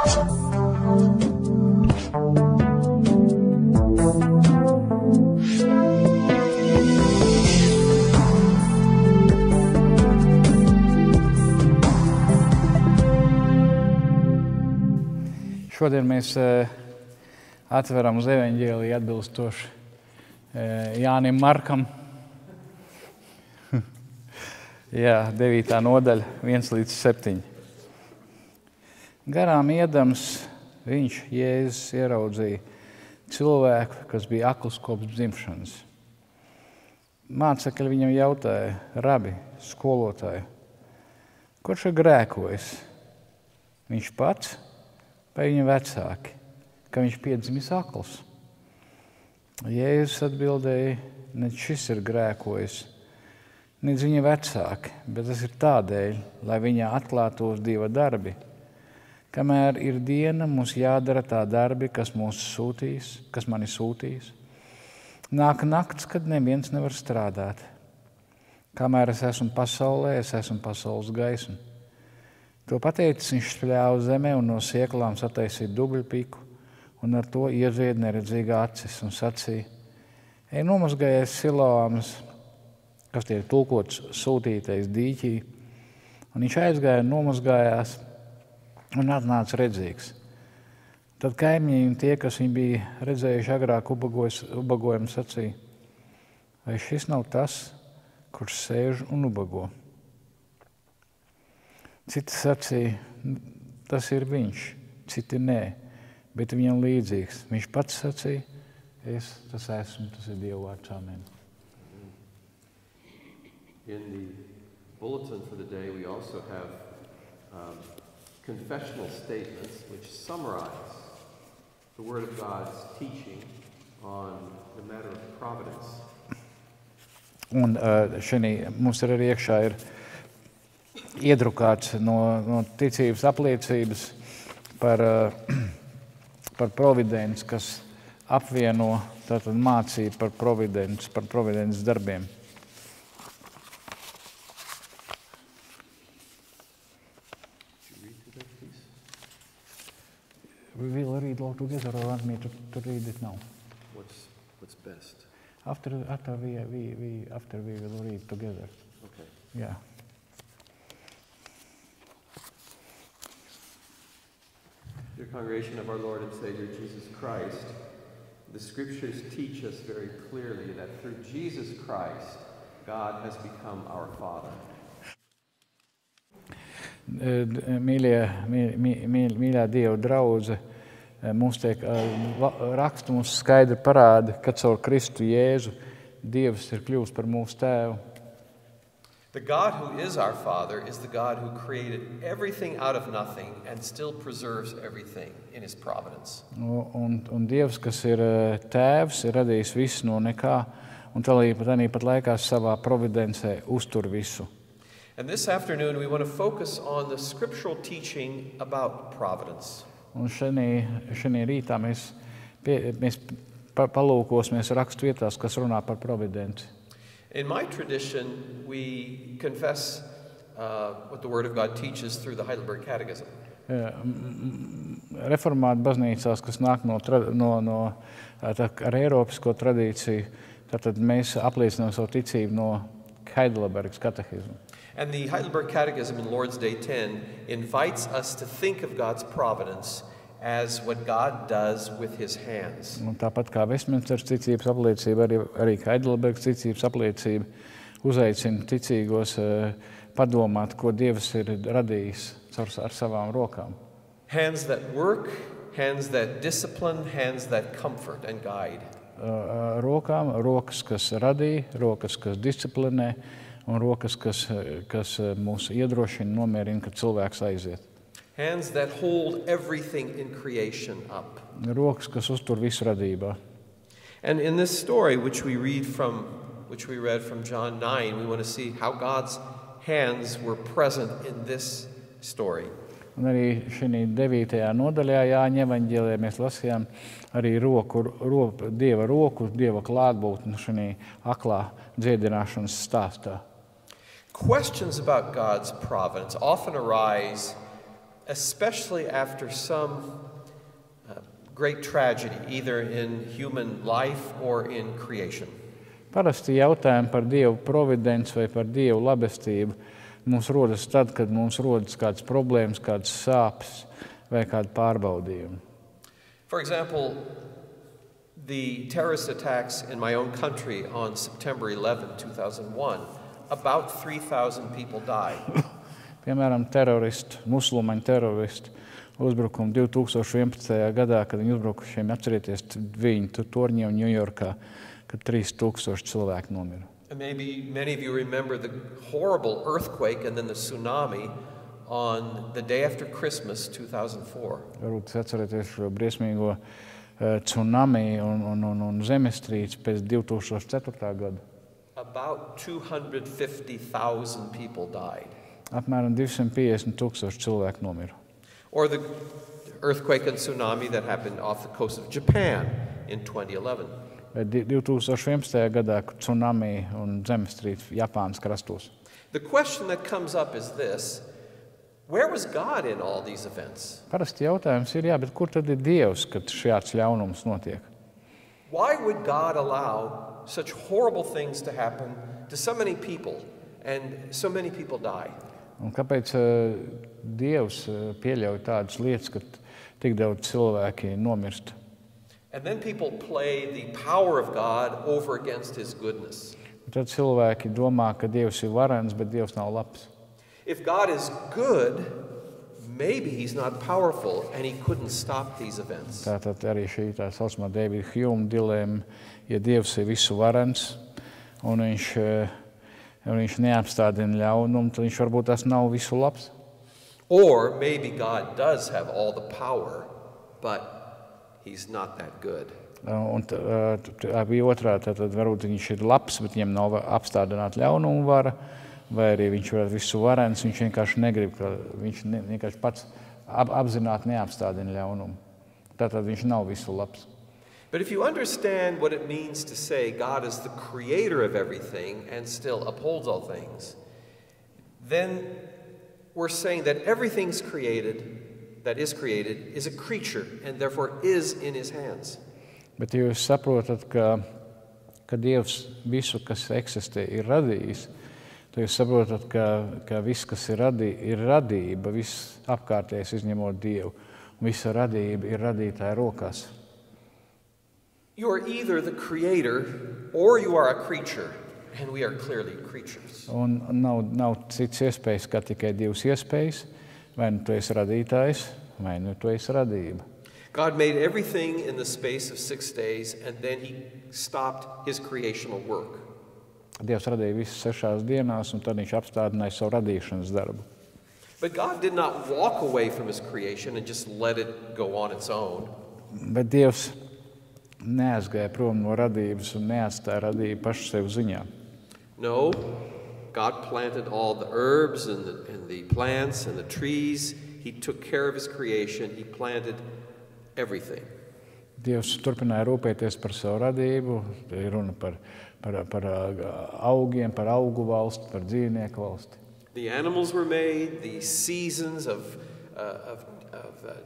Šodien mēs atveram uz evaņģēliju atbilstoši Jānim Markam. Jā, 9. nodaļa, 1-7. Garām iedams viņš, Jēzus, ieraudzīja cilvēku, kas bija akls kopš dzimšanas. Mācekļi viņam jautāja: Rabi, skolotāji, kurš ir grēkojis? Viņš pats vai viņa vecāki, ka viņš piedzimis akls? Jēzus atbildēja: ne šis ir grēkojis, ne viņa vecāki, bet tas ir tādēļ, lai viņā atklātos Dieva darbi. Kamēr ir diena, mums jādara tā darbi, kas mani sūtīs. Nāk nakts, kad neviens nevar strādāt. Kamēr es esmu pasaulē, es esmu pasaules gaisma. To pateicis, viņš spļāva zemē un no sieklām sataisīja dubļpiku, un ar to iezied neredzīgā acis un sacīja: ej nomazgājies Siloāmas, kas tiek tulkots sūtītais dīķī. Un viņš aizgāja un nomazgājās un atnāca redzīgs. Tad kaimiņi un tie, kas viņu bija redzējuši agrāk ubagojumu, sacīja: vai šis nav tas, kurš sēž un ubago? Citi sacīja: tas ir viņš, citi nē, bet viņam līdzīgs. Viņš pats sacīja: tas esmu, tas ir Dieva vārds. Amen. In the bulletin for the day, we also have confessional statements which summarize the Word of God's teaching on the matter of providence. Un šeit mums arī iekšā ir iedrukāts no ticības apliecības par providenci, kas apvieno tātad mācību par providences darbiem. We will read all together, or want me to read it now? What's best? After we will read together. Okay. Yeah. Dear congregation of our Lord and Savior Jesus Christ, the Scriptures teach us very clearly that through Jesus Christ, God has become our Father. Mīļā Dieva draudze, mums tiek raksts mums skaidri parāda, ka caur Kristu Jēzu Dievs ir kļuvis par mūsu tēvu. The God who is our Father is the God who created everything out of nothing and still preserves everything in His providence. Un Dievs, kas ir tēvs, ir radījis visu no nekā, un tāpat laikā savā providencē uztur visu. And this afternoon we want to focus on the scriptural teaching about providence. Un šajā rītā mēs palūkosimies rakstu vietās, kas runā par providenci. In my tradition, we confess what the Word of God teaches through the Heidelberg Catechism. Reformātu baznīcās, kas nāk ar eiropisko tradīciju, tad mēs apliecinām savu ticību no Heidelbergas katehisma. And the Heidelberg Catechism in Lord's Day 10 invites us to think of God's providence as what God does with His hands. Un tāpat kā Vestminsteras ticības apliecība, arī Heidelbergas ticības apliecība uzaicina ticīgos padomāt, ko Dievs ir radījis ar savām rokām. Hands that work, hands that discipline, hands that comfort and guide. Rokas, kas radīja, rokas, kas disciplinē, un rokas, kas mūs iedrošina, nomierina, kad cilvēks aiziet. Hands that hold everything in creation up. Rokas, kas uztur visu radībā. And in this story, which we read from John 9, we want to see how God's hands were present in this story. Un arī šajā 9. nodaļā Jāņa evaņģēlijā mēs lasījām arī Dieva roku, Dieva klātbūtni šajā aklā dziedināšanas stāstā. Questions about God's providence often arise especially after some great tragedy, either in human life or in creation. Parasti jautājumi par Dievu providenci vai par Dievu labestību mums rodas tad, kad mums rodas kādas problēmas, kādas sāpes vai kādi pārbaudījumi. For example, the terrorist attacks in my own country on September 11, 2001, about 3,000 people died. Piemēram, musulmaņu teroristu uzbrukumu 2011. gadā, kad viņi uzbruka šiem, atcerieties, viņu torņiem Ņujorkā, kad 3,000 cilvēku nomira. And maybe many of you remember the horrible earthquake and then the tsunami on the day after Christmas, 2004. Varbūt jūs atcerieties šo briesmīgo tsunami un zemestrīci pēc 2004. gada. About 250,000 people died. Apmēram 250,000 cilvēku nomira. Or the earthquake and tsunami that happened off the coast of Japan in 2011. 2011. gadā tsunami un zemestrīce Japānas krastos. The question that comes up is this: where was God in all these events? Parasti jautājums ir, bet kur tad ir Dievs, kad šāds ļaunums notiek? Why would God allow such horrible things to happen to so many people and so many people die? Un kāpēc Dievs pieļauj tādas lietas, ka tik daudz cilvēki nomirst? And then people play the power of God over against his goodness. Tad cilvēki domā, ka Dievs ir varens, bet Dievs nav labs. If God is good, maybe he's not powerful and he couldn't stop these events. Tātad arī šī tā saucamā Davida Hjūma dilēma, ja Dievs ir visu varens un viņš neapstādina ļaunumu, tad viņš varbūt tas nav visu labs. Or maybe God does have all the power, but he's not that good. Un bija otrā, tad varbūt viņš ir labs, bet viņam nav apstādināt ļaunumu vara, vai arī viņš varētu visu varens, viņš vienkārši negrib, ka viņš vienkārši pats apzināti neapstādina ļaunumu. Tātad viņš nav visu labs. But if you understand what it means to say God is the creator of everything and still upholds all things, then we're saying that everything's created, that is created, is a creature and therefore is in his hands. Bet ja jūs saprotat, ka Dievs visu, kas eksistē, ir radījis, tad jūs saprotat, ka viss, kas ir radība, viss apkārtējais izņemot Dievu, un visa radība ir radītāja rokās. You are either the creator or you are a creature, and we are clearly creatures. Un nav cits iespējas, kā tikai divas iespējas, vai nu tu esi radītājs, vai nu tu esi radība. God made everything in the space of 6 days, and then he stopped his creational work. Dievs radīja visu 6 dienās, un tad viņš apstādināja savu radīšanas darbu. But God did not walk away from his creation and just let it go on its own. Bet Dievs neaizgāja prom no radības un neatstāja radību pašu sev ziņā. No, God planted all the herbs and the plants and the trees. He took care of his creation. He planted everything. Dievs turpināja rūpēties par savu radību, ir runa par augiem, par augu valsti, par dzīvnieku valsti. The animals were made, the seasons of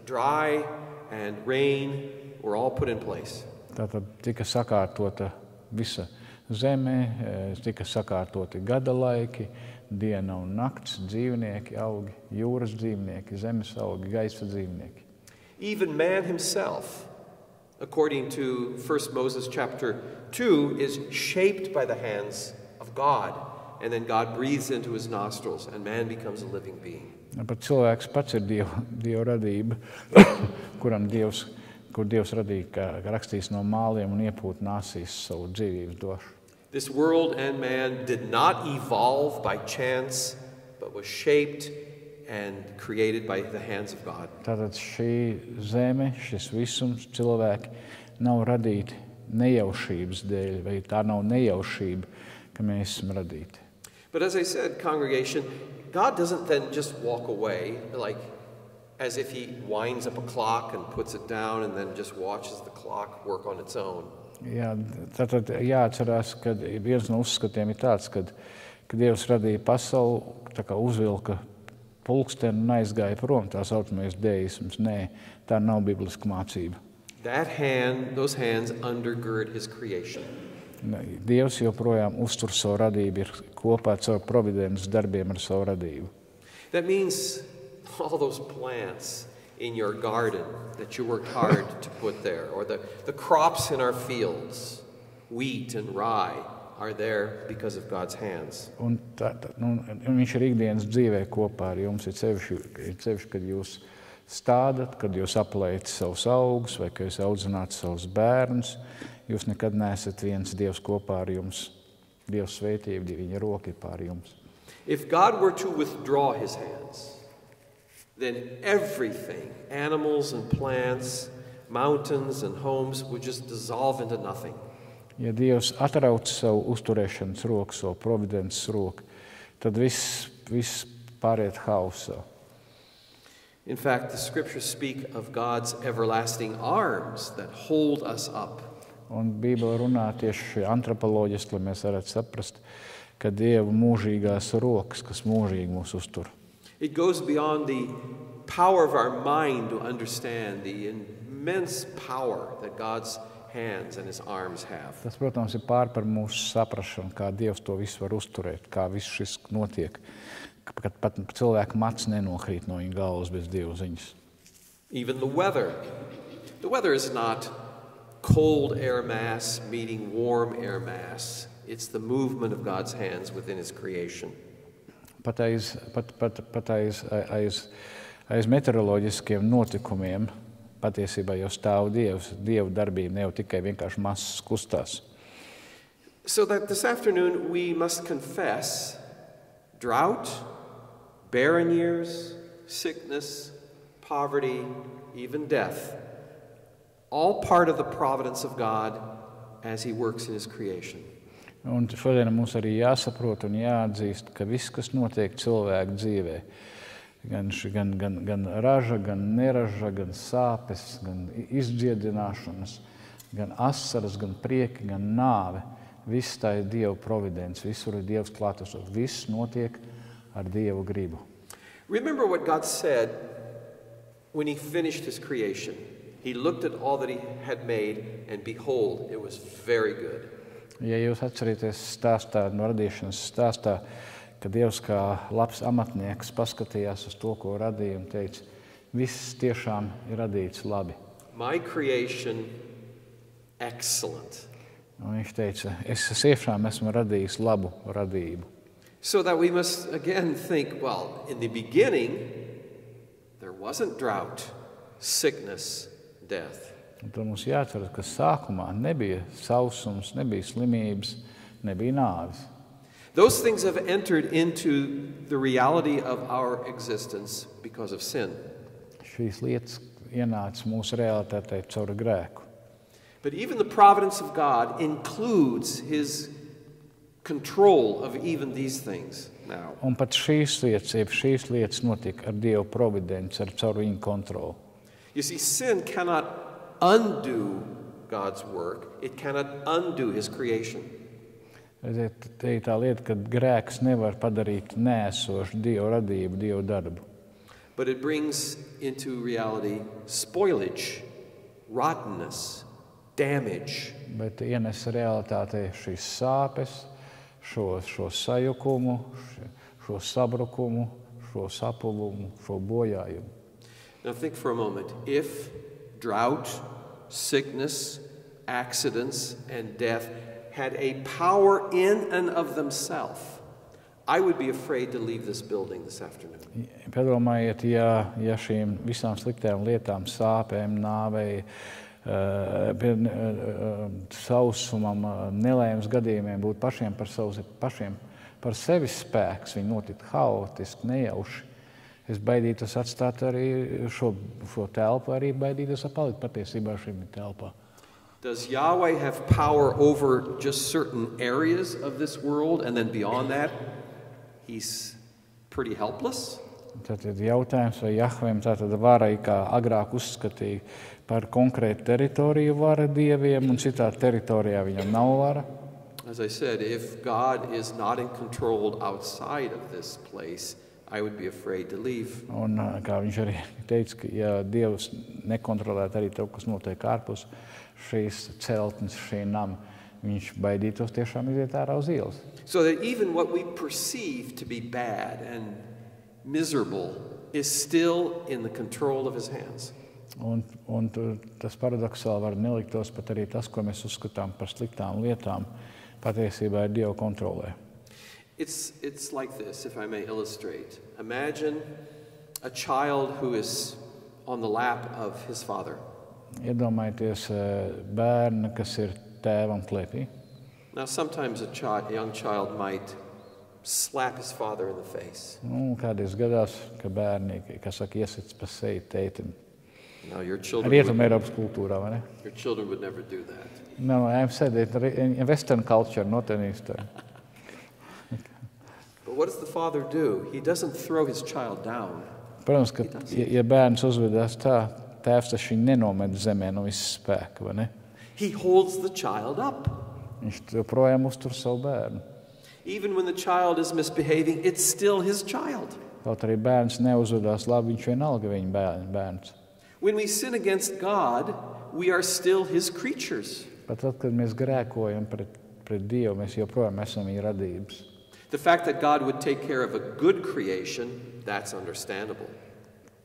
dry and rain were all put in place. Tātad tika sakārtota visa zeme, tika sakārtoti gada laiki, diena un nakts, dzīvnieki, augi, jūras dzīvnieki, zemes augi, gaisa dzīvnieki. Even man himself, according to 1 Moses chapter 2, is shaped by the hands of God. And then God breathes into his nostrils and man becomes a living being. Pat cilvēks pats ir Dieva radība, kur Dievs radīja, kā rakstīs no māliem un iepūt nāsīs savu dzīvības došu. This world and man did not evolve by chance, but was shaped and created by the hands of God. Tātad šī zeme, šis visums, cilvēki nav radīti nejaušības dēļ, vai tā nav nejaušība, ka mēs esam radīti. But as I said, congregation, God doesn't then just walk away, like as if he winds up a clock and puts it down and then just watches the clock work on its own. Jā, tātad jāatcerās, ka viens no uzskatiem ir tāds, ka Dievs radīja pasauli, tā kā uzvilka pulksteni un aizgāja prom, tā saucamais deisms. Nē, tā nav bibliska mācība. Those hands undergird his creation. Dievs joprojām uztur savu radību, ir kopā caur providences darbiem ar savu radību. That means all those plants in your garden that you worked hard to put there, or the crops in our fields, wheat and rye, are there because of God's hands. Un viņš ir ikdienas dzīvē kopā ar jums, ir sevišķi, kad jūs stādat, kad jūs aplējat savus augus vai kad jūs audzināt savus bērnus. Jūs nekad neesat viens Dievs kopā ar jums. Dievs svētība, viņa roka ir pār jums. If God were to withdraw his hands, then everything, animals and plants, mountains and homes, would just dissolve into nothing. Ja Dievs atrauc savu uzturēšanas roku, savu providences roku, tad viss pāriet hausā. In fact, the scriptures speak of God's everlasting arms that hold us up. Un Bībele runā tieši antropoloģiski, lai mēs varētu saprast, ka Dieva mūžīgās rokas, kas mūžīgi mūs uztur. It goes beyond the power of our mind to understand the immense power that God's hands and his arms have. Tas, protams, ir pār par mūsu saprašanu, kā Dievs to visu var uzturēt, kā viss šis notiek, kad pat cilvēka mats nenokrīt no viņa galvas bez Dieva ziņas. Even the weather. The weather is not cold air mass meeting warm air mass. It's the movement of God's hands within his creation. Pat aiz meteoroloģiskiem notikumiem patiesībā jau stāv Dievs. Dieva darbība ne jau tikai vienkārši masas kustās. So that this afternoon we must confess drought, barren years, sickness, poverty, even death, all part of the providence of God as he works in his creation. Un šodien mums arī jāsaprot un jāatzīst, ka viss, kas notiek cilvēku dzīvē, gan raža, gan neraža, gan sāpes, gan izdziedināšanas, gan asaras, gan prieki, gan nāve, viss tā ir Dieva providence, visur ir Dievs klātesot, viss notiek ar Dievu gribu. Remember what God said when he finished his creation. He looked at all that he had made, and behold, it was very good. Ja jūs atcerieties stāstā, no radīšanas stāstā, ka Dievs kā labs amatnieks paskatījās uz to, ko radīja un teica, viss tiešām ir radīts labi. My creation, excellent. Un viņš teica, es tiešām esmu radījis labu radību. So that we must again think, well, in the beginning, there wasn't drought, sickness, death. Un tad mums jāatceras, ka sākumā nebija sausums, nebija slimības, nebija nāves. Those things have entered into the reality of our existence because of sin. Šīs lietas ienāca mūsu realitātei caur grēku. But even the providence of God includes his control of even these things now. Un pat šīs lietas notika ar Dievu providenci, caur viņa kontroli. You see, sin cannot undo God's work. It cannot undo his creation. Te ir tā lieta, ka grēks nevar padarīt neesošu Dievu radību, Dievu darbu. But it brings into reality spoilage, rottenness, damage. Bet ienes realitātei šīs sāpes, šo sajukumu, šo sabrukumu, šo sapulumu, šo bojājumu. Now think for a moment. If drought, sickness, accidents, and death had a power in and of themselves, I would be afraid to leave this building this afternoon. Padomājiet, ja šīm visām sliktām lietām, sāpēm, nāvei, sausumam, nelēmas gadījumiem būtu pašiem par sevi spēks, viņi notiktu haotiski, nejauši. Es baidītos atstāt arī šo telpu, arī baidītos palikt patiesībā šim telpā. Does Yahweh have power over just certain areas of this world, and then beyond that, he's pretty helpless? Tātad jautājums, vai Jahvem tātad vara, kā agrāk uzskatīja, par konkrētu teritoriju vara dieviem, un citā teritorijā viņam nav vara? As I said, if God is not in control outside of this place, I would be afraid to leave. Un kā viņš arī teica, ka ja Dievs nekontrolētu arī to, kas notiek ārpus šīs celtnes, šī nama, viņš baidītos tiešām iziet ārā uz ielas. So that even what we perceive to be bad and miserable is still in the control of his hands. Un tas paradoksāli var neliktos pat arī tas, ko mēs uzskatām par sliktām lietām, patiesībā ir Dieva kontrolē. It's like this, if I may illustrate. Imagine a child who is on the lap of his father. Iedomājieties bērnu, kas ir tēvam klēpī. Now, sometimes a young child might slap his father in the face. Kādreiz gadās, ka bērni, kas saka, iesits pa seju tētim. Now, your children Eiropas kultūrā, vai ne? Your children would never do that. No, I've said it in Western culture, not in Eastern. But what does the father do? He doesn't throw his child down. Protams, ka, ja bērns uzvedās tā, tēvs taču viņu nenomet zemē no visas spēka, vai ne? He holds the child up. Viņš joprojām uztur savu bērnu. Even when the child is misbehaving, it's still his child. Kaut arī bērns neuzvedās labi, viņš vienalga viņa bērns. When we sin against God, we are still his creatures. Pat tad, kad mēs grēkojam pret Dievu, mēs joprojām esam viņa radības. The fact that God would take care of a good creation, that's understandable.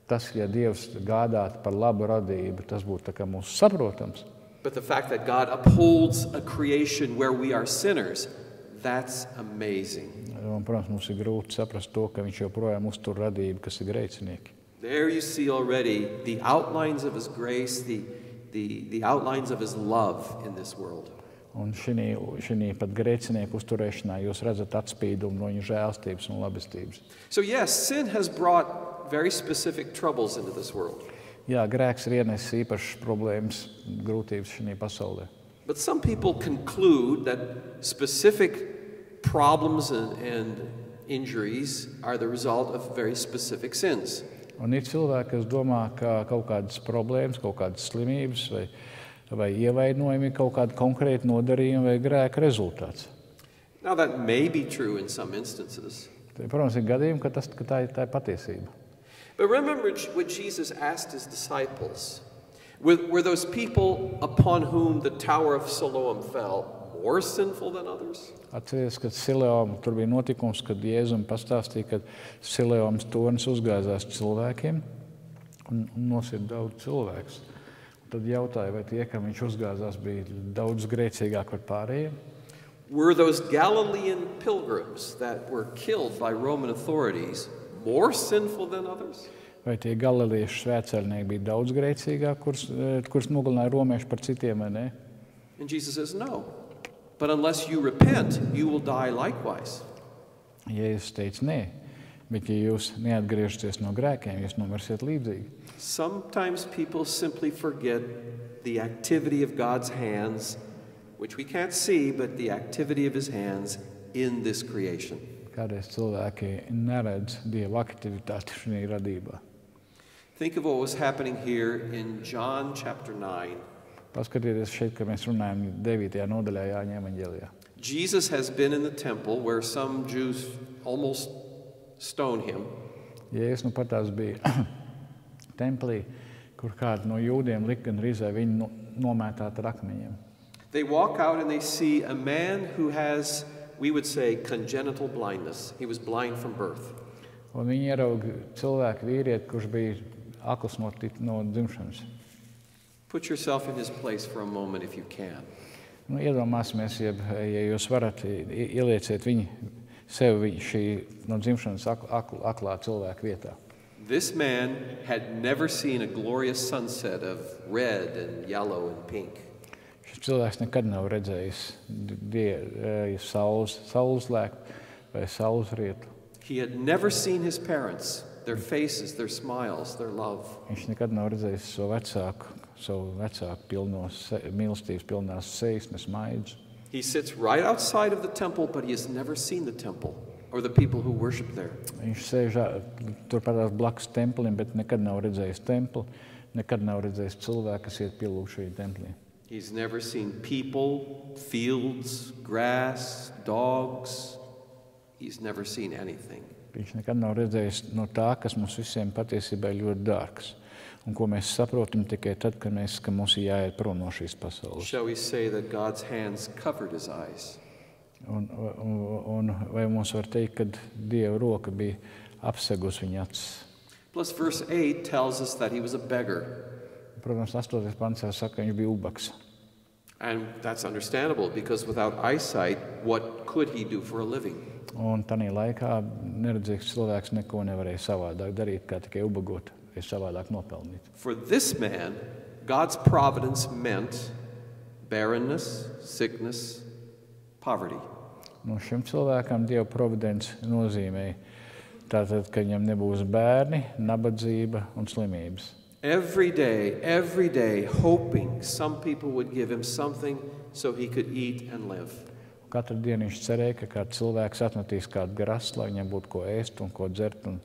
Tas, ja Dievs gādātu par labu radību, tas būtu tā kā mums saprotams. But the fact that God upholds a creation where we are sinners, that's amazing. Un, protams, mums ir grūti saprast to, ka viņš joprojām uztur radību, kas ir grēcinieki. There you see already the outlines of his grace, the outlines of his love in this world. Un šī pat grēcinieku uzturēšanā jūs redzat atspīdumu no viņa žēlstības un labestības. So yes, sin has brought very specific troubles into this world. Jā, grēks ir ienesis īpašas problēmas, grūtības šī pasaulē. But some people conclude that specific problems and injuries are the result of very specific sins. Un ir cilvēki, kas domā, ka kaut kādas problēmas, kaut kādas slimības vai ievainojumi ir kaut kāda konkrēta nodarījuma vai grēka rezultāts. Now that may be true in some instances. Protams, ir gadījumi, ka tā ir patiesība. But remember what Jesus asked his disciples. Were those people upon whom the Tower of Siloam fell more sinful than others? Atcerieties, kad Siloam, tur bija notikums, kad Jēzum pastāstīja, ka Siloams tornis uzgāzās cilvēkiem un nosita daudz cilvēkus. Tad jautāja, vai tie, kam viņš uzgāzās, bija daudz grēcīgāk par pārējiem? Were those Galilean pilgrims that were killed by Roman authorities more sinful than others? Vai tie galiliešu svētceļnieki bija daudz grēcīgāk, kurus nogalināja romieši par citiem, vai ne? And Jesus says, no. But unless you repent, you will die likewise. Jēzus teica, nē, bet ja jūs neatgriežaties no grēkiem, jūs nomirsiet līdzīgi. Sometimes people simply forget the activity of God's hands, which we can't see, but the activity of his hands in this creation. Kādreiz cilvēki neredz Dieva aktivitāti šajā radībā. Think of what was happening here in John chapter 9. Paskatieties šeit, ka mēs runājam 9. nodaļā Jāņa evaņģēlijā. Jesus has been in the temple where some Jews almost stoned him. Jēzus patās bija templī, kur kādi no jūdiem lika gandrīz viņu nomētāt ar akmeņiem. They walk out and they see a man who has, we would say, congenital blindness. He was blind from birth. Un viņi ieraudzīja cilvēku vīrieti, kurš bija akls no dzimšanas. Put yourself in his place for a moment if you can. Iedomāsimies, ja jūs varat ielieciet sevi šī no dzimšanas aklā cilvēka vietā. This man had never seen a glorious sunset of red and yellow and pink. Šis cilvēks nekad nav redzējis saules lēkt vai saules rietu. He had never seen his parents, their faces, their smiles, their love. Viņš nekad nav redzējis savu vecāku mīlestības pilnās sejas, ne smaidus. He sits right outside of the temple, but he has never seen the temple or the people who worship there. Viņš sēž turpat blakus templim, bet nekad nav redzējis templi, nekad nav redzējis cilvēku, kas iet pielūgt šajā templī. He's never seen people, fields, grass, dogs. He's never seen anything. Viņš nekad nav redzējis no tā, kas mums visiem patiesībā ir ļoti dārgs. Un ko mēs saprotam tikai tad, kad mums ir jāiet prom no šīs pasaules. Shall we say that God's hands covered his eyes? Un vai mums var teikt, ka Dieva roka bija apsegusi viņa acis? Plus, verse 8 tells us that he was a beggar. Protams, 8. pants jau saka, ka viņš bija ubaks. And that's understandable, because without eyesight, what could he do for a living? Un tanī laikā neredzīgs cilvēks neko nevarēja savādāk darīt, kā tikai ubagot, vai savādāk nopelnīt. For this man, God's providence meant barrenness, sickness, poverty. Nu, šim cilvēkam Dieva providence nozīmēja tātad, ka viņam nebūs bērni, nabadzība un slimības. Every day, hoping some people would give him something so he could eat and live. Katru dienu viņš cerēja, ka kāds cilvēks atmetīs kādu grastu, lai viņam būtu ko ēst un ko dzert, un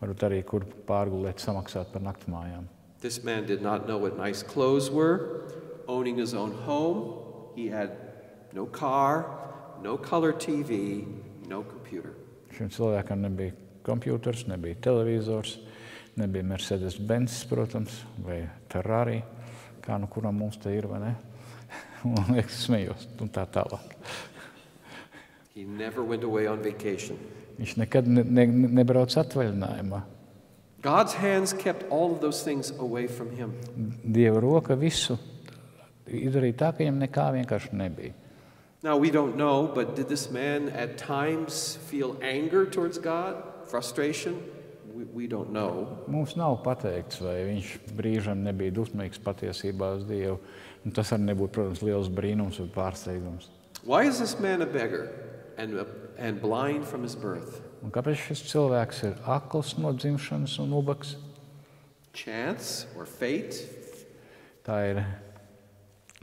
varbūt arī kur pārgulēt, samaksāt par naktsmājām. This man did not know what nice clothes were, owning his own home. He had no car, no color TV, no computer. Šim cilvēkam nebija kompjuters, nebija televizors, nebija Mercedes-Benz, protams, vai Ferrari, kā nu kuram mums te ir, vai ne? Man liekas, smējos, un tā tālāk. He never went away on vacation. Viņš nekad nebrauc atvaļinājumā. God's hands kept all of those things away from him. Dieva roka visu izdarīja tā, ka viņam nekā vienkārši nebija. Now, we don't know, but did this man at times feel anger towards God, frustration? We don't know. Mums nav pateikts, vai viņš brīžam nebija dusmīgs patiesībā uz Dievu. Un tas arī nebūtu, protams, liels brīnums vai pārsteigums. Why is this man a beggar and blind from his birth? Un kāpēc šis cilvēks ir akls no dzimšanas un ubaks? Chance or fate? Tā ir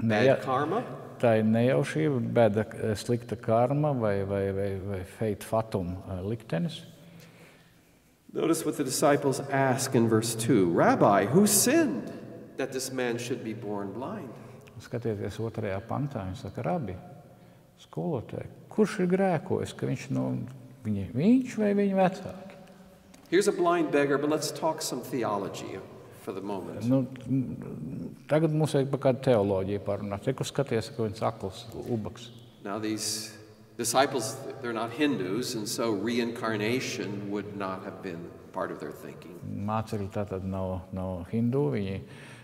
Bad karma? Tā ir nejaušība, bēda, slikta karma vai fate fatum liktenis. Notice what the disciples ask in verse 2. Rabbi, who sinned that this man should be born blind? Skatieties 2. pantā, viņš saka, rabi, skolotāji, kurš ir grēkojis, ka viņš vai viņa vecāki? Here's a blind beggar, but let's talk some theology for the moment. Tagad mums vajag par kādu teoloģiju parunāt. Kur skaties, ka viņš akls, ubaks? Now these disciples, they're not Hindus, and so reincarnation would not have been part of their thinking. Mācekļi tātad nav hindu, viņi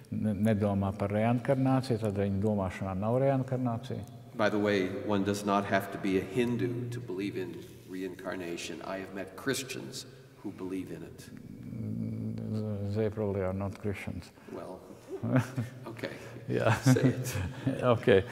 nedomā par reinkarnāciju, tad viņu domāšanā nav reinkarnācija. By the way, one does not have to be a Hindu to believe in reincarnation. I have met Christians who believe in it. They probably are not Christians. Well, okay. Yeah. Say it. Okay.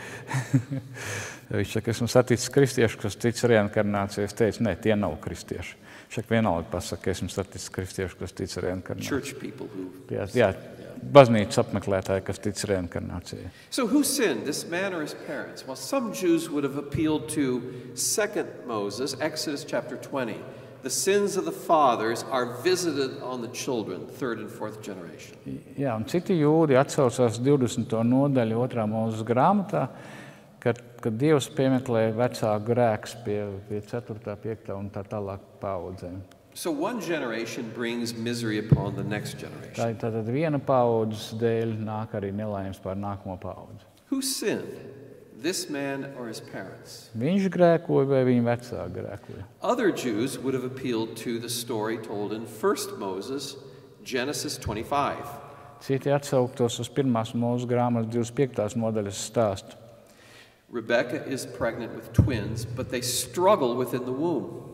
Viņš saka, esmu saticis kristiešu, kas tic reinkarnāciju. Es teicu, ne, tie nav kristieši. Viņš saka, vienalga pasaka, esmu saticis kristiešu, kas tic reinkarnāciju. Church people who... Jā, baznīcas apmeklētāji, kas tic reinkarnācijai. So who sinned, this man or his parents? Well, some Jews would have appealed to 2 Moses, Exodus chapter 20. The sins of the fathers are visited on the children, 3rd and 4th generation. Jā, un citi jūdi atsaucās 20. nodaļu 2. Mūzes grāmatā, kad Dievs piemeklē vecāku grēkus pie 4., 5. un tā tālāk paaudzēm. So one generation brings misery upon the next generation. Tātad viena paaudzes dēļ nāk arī nelaimes pār nākamo paudzi. Who sinned? This man or his parents? Viņš grēkoja vai viņa vecāki grēkoja? Other Jews would have appealed to the story told in 1 Moses, Genesis 25. Citi atsauktos uz 1. Mūzes grāmatas 25. nodaļas stāstu. Rebecca is pregnant with twins, but they struggle within the womb.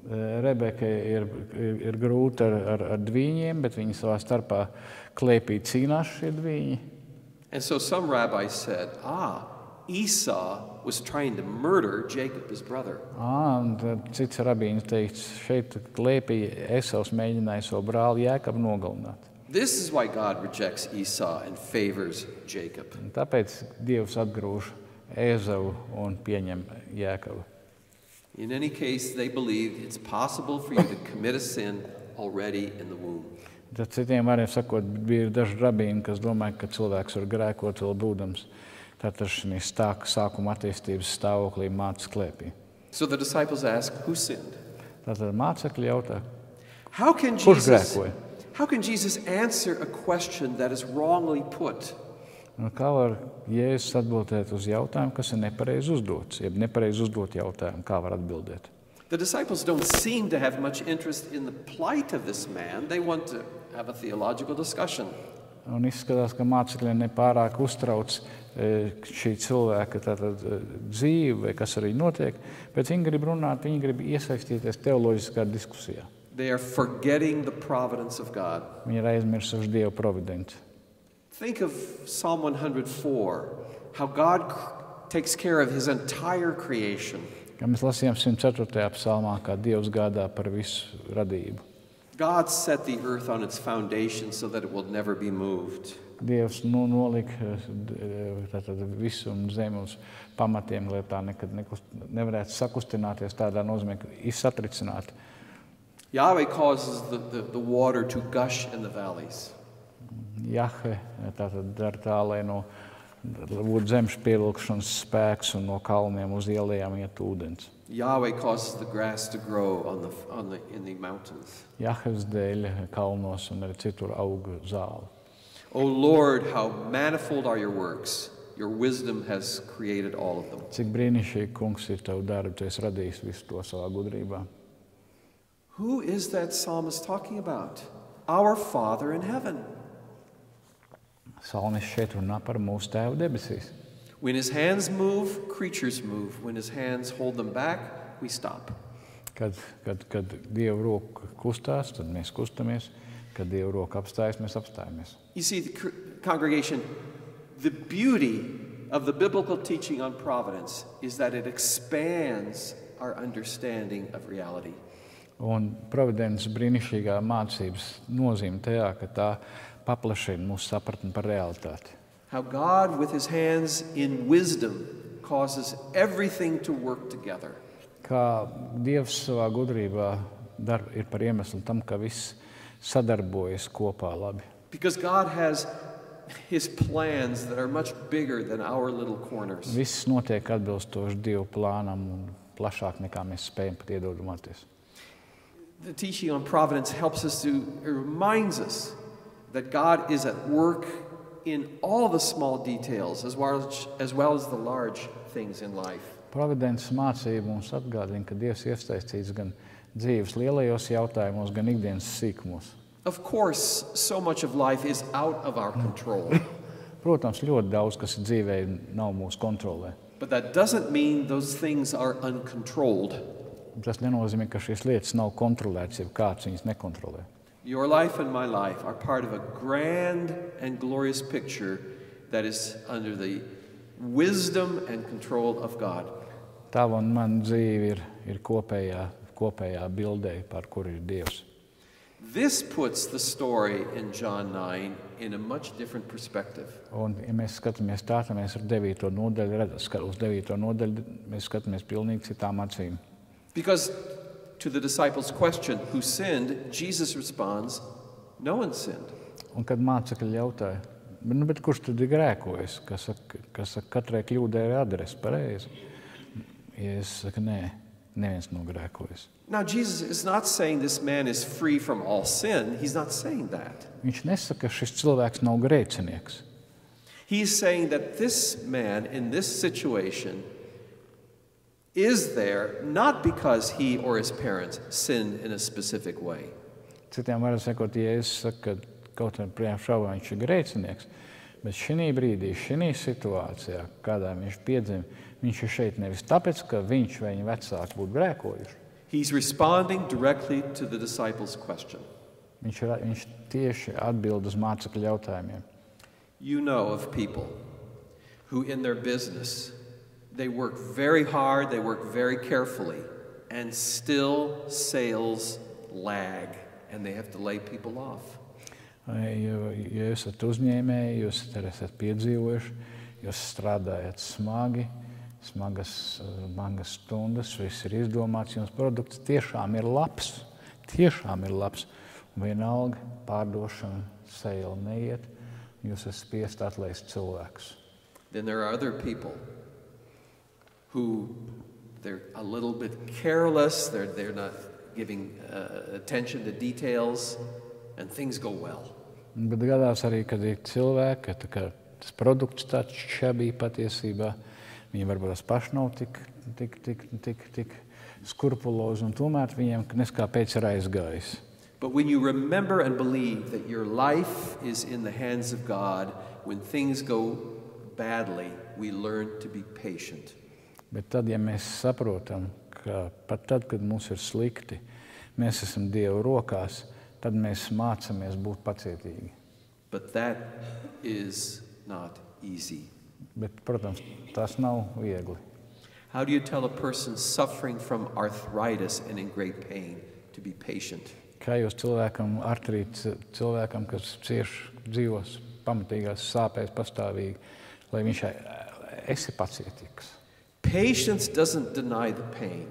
Rebeka ir grūta ar dvīņiem, bet viņi savā starpā klēpī cīnās šie dvīņi. And so some rabbis said, Esau was trying to murder Jacob, his brother. Un cits rabīns teica, šeit klēpī Esaus mēģināja savu brāli Jēkabu nogalināt. This is why God rejects Esau and favors Jacob. Un tāpēc Dievs atgrūž Esavu un pieņem Jēkabu. In any case, they believed it's possible for you to commit a sin already in the womb. Tad citiem vārdiem sakot, bija daži rabīni, kas domāja, ka cilvēks var grēkot vēl būdams. Tātad šī sākuma attīstības stāvoklī mācas klēpī. So the disciples ask, who sinned? Tātad mācekļi jautā, How can kurš Jesus, grēkoja? how can Jesus answer a question that is wrongly put? Un kā var Jēzus atbildēt uz jautājumu, kas ir nepareizi uzdots? Jeb nepareizi uzdot jautājumu, kā var atbildēt? The disciples don't seem to have much interest in the plight of this man. They want to have a theological discussion. Un izskatās, ka mācekļiem nepārāk uztrauc šī cilvēka dzīve, vai kas arī notiek, bet viņi grib runāt, viņi grib iesaistīties teoloģiskā diskusijā. They are forgetting the providence of God. Viņi ir aizmirsuši Dieva providenci. Think of Psalm 104, how God takes care of his entire creation. Kā mēs lasījām 104. psalmā, kā Dievs gādā par visu radību. God set the earth on its foundation so that it will never be moved. Dievs nolika visu zemi uz pamatiem, lai tā nekad nevarētu sakustināties tādā nozīmē, ka satricināt. Yahweh causes the water to gush in the valleys. Jahve tātad dara tā, lai no zemes pievilkšanas spēks un no kalniem uz ielējām iet ūdens. Yahweh causes the grass to grow in the mountains. Jahves dēļ kalnos un arī citur aug zāle. O Lord, how manifold are your works. Your wisdom has created all of them. Cik brīnišķīgi, kungs, ir tavu darbu, tu esi radījis visu to savā gudrībā. Who is that psalmist talking about? Our Father in heaven. Salmists šeit runā par mūsu tēvu debesīs. When his hands move, creatures move. When his hands hold them back, we stop. Kad Dieva roka kustās, tad mēs kustamies. Kad Dieva roka apstājas, mēs apstājamies. You see, the congregation, the beauty of the biblical teaching on providence is that it expands our understanding of reality. Un providences brīnišķīgā mācības nozīme tajā, ka tā paplašina mūsu sapratni par realitāti. How God, with his hands in wisdom, causes everything to work together. Kā Dievs savā gudrībā ir par iemeslu tam, ka viss sadarbojas kopā labi. Because God has his plans that are much bigger than our little corners. Viss notiek atbilstoši Dieva plānam un plašāk nekā mēs spējam pat iedomāties. The teaching on providence helps us it reminds us that God is at work in all the small details as well as the large things in life. Providences mācība mums atgādina, ka Dievs iesaistīts gan dzīves lielajos jautājumos, gan ikdienas sīkumos. Of course, so much of life is out of our control. Protams, ļoti daudz, kas dzīvē nav mūsu kontrolē. But that doesn't mean those things are uncontrolled. Tas nenozīmē, ka šīs lietas nav kontrolētas, ja kāds viņas nekontrolē. Your life and my life are part of a grand and glorious picture that is under the wisdom and control of God. Tava un man dzīve ir kopējā bildē, par kuru ir Dievs. This puts the story in John 9 in a much different perspective. Un, ja mēs skatāmies tā, tad mēs ar 9. nodaļu, uz 9. nodaļu mēs skatāmies pilnīgi citām acīm. Because to the disciples' question, who sinned, Jesus responds, no one sinned. Un kad mācekļi jautāja, bet kurš tad ir grēkojis, kas saka, katrai kļūdai ir adrese pareizi? Jēzus saka, nē, neviens nav grēkojis. Now, Jesus is not saying this man is free from all sin. He's not saying that. Viņš nesaka, ka šis cilvēks nav grēcinieks. He's saying that this man in this situation is there not because he or his parents sinned in a specific way. Citiem varam sakot, Jēzus saka, ka kaut kādā priekšā šaubā viņš ir grēcinieks, bet šī brīdī, šī situācijā, kādā viņš piedzima, viņš ir šeit nevis tāpēc, ka viņš vai viņa vecāki būtu grēkojuši. He's responding directly to the disciples' question. Viņš tieši atbild uz mācekļu jautājumiem. You know of people who in their business, they work very hard, they work very carefully, and still sales lag, and they have to lay people off. Ja esat uzņēmēji, jūs esat piedzīvojuši, jūs strādājat smagi, smagas stundas, viss ir izdomāts, jums produkts tiešām ir labs, un vienalga pārdošana, sale neiet, jūs esat spiest atlaist cilvēkus. Then there are other people who they're a little bit careless, they're not giving attention to details, and things go well. Bet gadās arī, kad ir cilvēki, ka tas produkts tāds šabī patiesībā, viņi varbūt tas paši nav tik skrupulozi, un tomēr viņiem neskāpēc ir aizgājis. But when you remember and believe that your life is in the hands of God, when things go badly, we learn to be patient. Bet tad, ja mēs saprotam, ka pat tad, kad mums ir slikti, mēs esam Dieva rokās, tad mēs mācāmies būt pacietīgi. But that is not easy. Bet, protams, tas nav viegli. How do you tell a person suffering from arthritis and in great pain to be patient? Kā jūs cilvēkam, kas dzīvos pamatīgās sāpēs pastāvīgi, lai viņš esi pacietīgs? Patience doesn't deny the pain.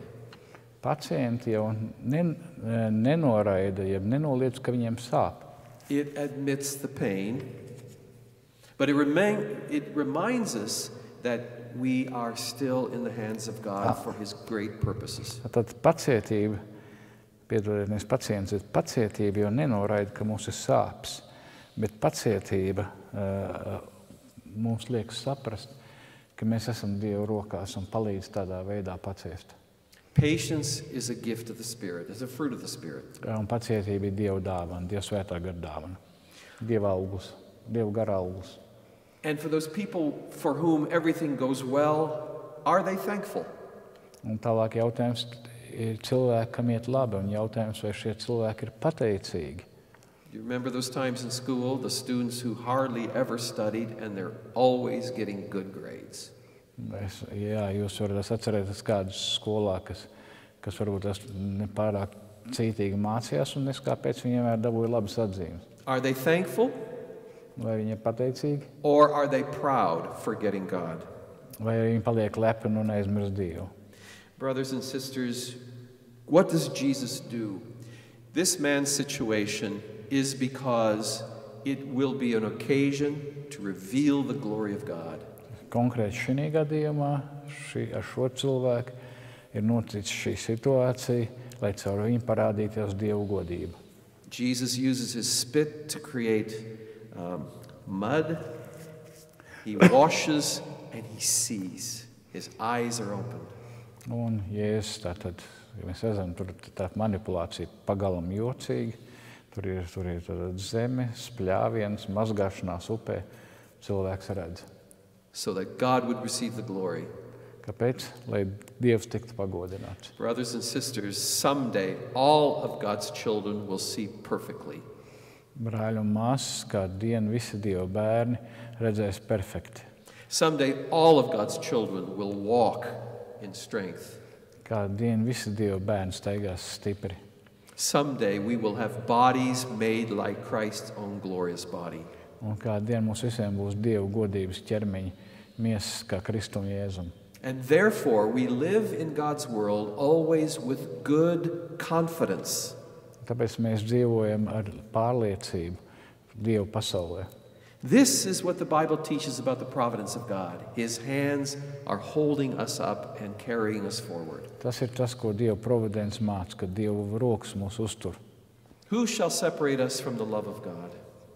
Pacienti jau nenoraida, jeb nenoliedz, ka viņiem sāp. It admits the pain, but it reminds us that we are still in the hands of God for His great purposes. Tad pacietība, pacietība jau nenoraida, ka mums ir sāpes, bet pacietība mums liek saprast, ka mēs esam Dieva rokās un palīdz tādā veidā paciest. Patience is a gift of the Spirit, is a fruit of the Spirit. Un pacietība ir Dieva dāvana, Dieva svētā gara dāvana, Dieva augurs, Dieva gara augurs. And for those people for whom everything goes well, are they thankful? Un tālāk jautājums ir cilvēki, kam iet labi, un jautājums, vai šie cilvēki ir pateicīgi. You remember those times in school, the students who hardly ever studied and they're always getting good grades. Jūs varat atcerēties kādus skolā, kas varbūt nepārāk cītīgi mācījās un neskāpēc viņiem dabūja labas atzīmes. Are they thankful? Vai viņi ir pateicīgi? Or are they proud for getting God? Vai viņi paliek lepni un aizmirst Dievu? Brothers and sisters, what does Jesus do? This man's situation is because it will be an occasion to reveal the glory of God. Konkrēti šī gadījumā ar šo cilvēku ir noticis šī situācija, lai caur viņu parādītos Dievu godību. Jesus uses his spit to create mud. He washes and he sees. His eyes are opened. Un Jēzus tātad, ja mēs redzam, tur tā manipulācija pagalam jocīga, tur ir zeme, spļāviens, mazgāšanās upē, cilvēks redz. So that God would receive the glory. Kāpēc? Lai Dievs tiktu pagodināts. Brothers and sisters, someday all of God's children will see perfectly. Brāļi un māsas, kādu dienu visi Dieva bērni redzēs perfekti. Someday all of God's children will walk in strength. Kādu dienu visi Dieva bērni staigās stipri. Someday we will have bodies made like Christ's own glorious body. Un kādu dienu mums visiem būs Dieva godības ķermeņi, miesas kā Kristum Jēzum. And therefore we live in God's world always with good confidence. Tāpēc mēs dzīvojam ar pārliecību Dieva pasaulē. This is what the Bible teaches about the providence of God. His hands are holding us up and carrying us forward. Tas ir tas, ko Dieva providence māca, ka Dieva rokas mūs uztur. Who shall separate us from the love of God?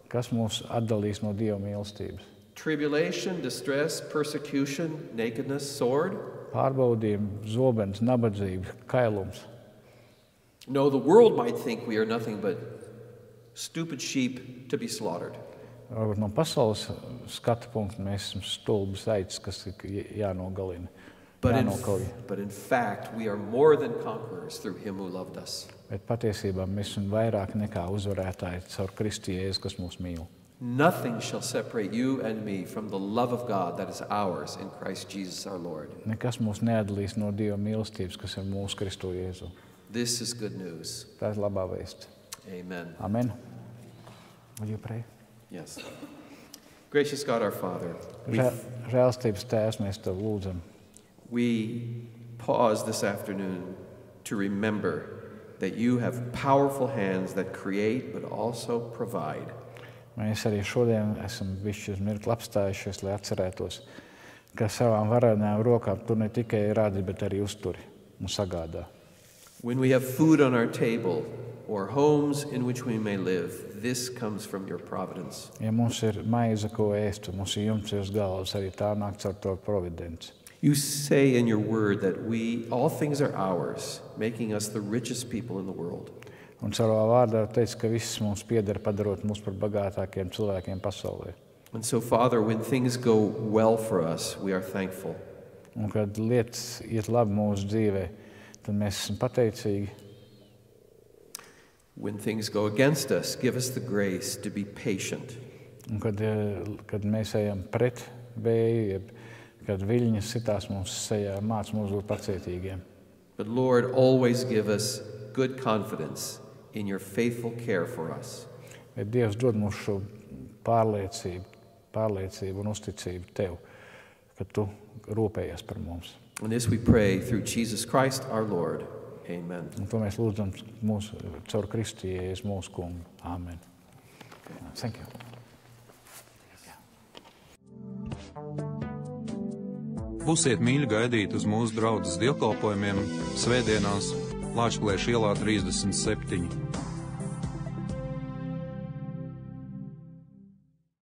Kas mūs atdalīs no Dieva mīlestības? Tribulation, distress, persecution, nakedness, sword? Pārbaudījumi, zobens, nabadzība, kailums. No, the world might think we are nothing but stupid sheep to be slaughtered. Varbūt no pasaules skatu punkta mēs esam stulbas aitas, kas ir jānogalina. But in fact, we are more than conquerors through him who loved us. Bet patiesībā mēs esam vairāk nekā uzvarētāji caur Kristu Jēzu, kas mūs mīl. Nothing shall separate you and me from the love of God that is ours in Christ Jesus our Lord. Nekas mūs neatdalīs no Dieva mīlestības, kas ir mūsu Kristu Jēzu. This is good news. Tā ir labā vēsts. Amen. Amen. Will you pray? Yes. Gracious God our Father, Žēlstības Tēvs, mēs Tev lūdzam. We pause this afternoon to remember that you have powerful hands that create but also provide. Mēs arī šodien esam bišķi uz mirkli apstājušies, lai atcerētos, ka savām varenām rokām tu ne tikai rādzi, bet arī uzturi un sagādā. When we have food on our table or homes in which we may live, this comes from your providence. Ja mums ir maize, ko ēst, un mums ir jumts uz galvas, arī tā nāk caur to providenci. You say in your word that all things are ours, making us the richest people in the world. Un savā vārdā teica, ka viss mums pieder, padarot mūs par bagātākiem cilvēkiem pasaulē. And so, Father, when things go well for us, we are thankful. Un kad lietas iet labi mūsu dzīvē, tad mēs esam pateicīgi. When things go against us, give us the grace to be patient. Un kad mēs ejam pret vēju, kad viļņas sitās mums sejā, māc mums būt pacietīgiem. But Lord, always give us good confidence in your faithful care for us. Bet Dievs dod mums šo pārliecību un uzticību Tev, ka Tu rūpējies par mums. And this we pray through Jesus Christ our Lord. Amen. Un to mēs lūdzam caur Kristu Jēzu mūsu kungu. Amen. Thank you. Būsiet mīļi gaidīt uz mūsu draudzes dievkalpojumiem svētdienās Lāčplēša ielā 37.